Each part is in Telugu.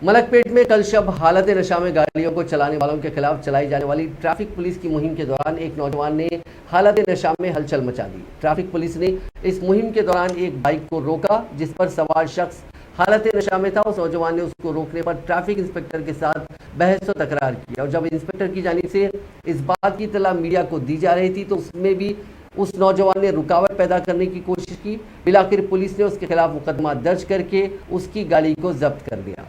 मलकपेट में कल शब हालत नशा में गाड़ियों को चलाने वालों के खिलाफ चलाई जाने वाली ट्रैफिक पुलिस की मुहिम के दौरान एक नौजवान ने हालत नशा में हलचल मचा दी। ट्रैफिक पुलिस ने इस मुहिम के दौरान एक बाइक को रोका जिस पर सवार शख्स हालत नशा में था। उस नौजवान ने उसको रोकने पर ट्रैफिक इंस्पेक्टर के साथ बहस व तकरार की और जब इंस्पेक्टर की जानिब से इस बात की इत्तला मीडिया को दी जा रही थी तो उसमें भी उस नौजवान ने रुकावट पैदा करने की कोशिश की। बिलाखिर पुलिस ने उसके खिलाफ मुकदमा दर्ज करके उसकी गाड़ी को जब्त कर लिया।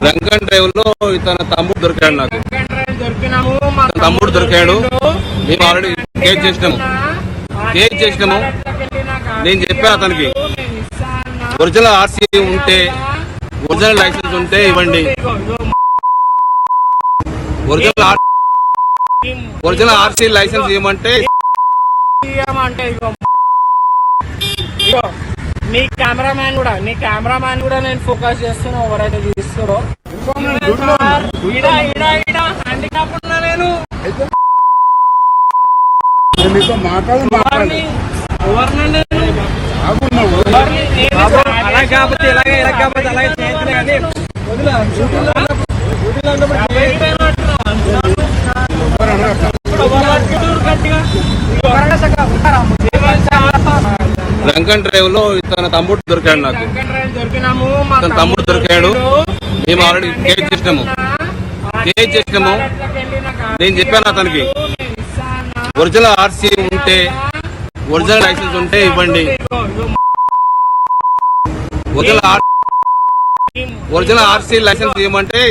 రంగన్ డ్రైవ్ లో ఇతన తమ్ముడు దొరికాడు. నాకు తమ్ముడు దొరికాడు. మేము ఆల్రెడీ కేసు చేసినాము. నేను చెప్పాను అతనికి ఒరిజినల్ ఆర్సీ ఉంటే ఒరిజినల్ లైసెన్స్ ఉంటే ఇవ్వండి. ఒరిజినల్ ఆర్సీ లైసెన్స్ ఇవ్వమంటే నీ కెమెరామ్యాన్ కూడా నేను ఫోకస్ చేస్తున్నా. ఎవరైతే తీస్తారో హ్యాండిక్యాప్ ఉన్నా నేను అలా కాకపోతే అలాగే చేతులే కానీ రంగన్ డ్రైవ్ లో ఇతన తమ్ముడు దొరికాడు. నాకు తమ్ముడు దొరికాడు. మేము ఆల్రెడీ కేసు చేసినాము. నేను చెప్పాను అతనికి ఒరిజినల్ ఆర్సీ ఉంటే ఒరిజినల్ లైసెన్స్ ఉంటే ఇవ్వండి. ఒరిజినల్ ఆర్సీ లైసెన్స్ ఇవ్వమంటే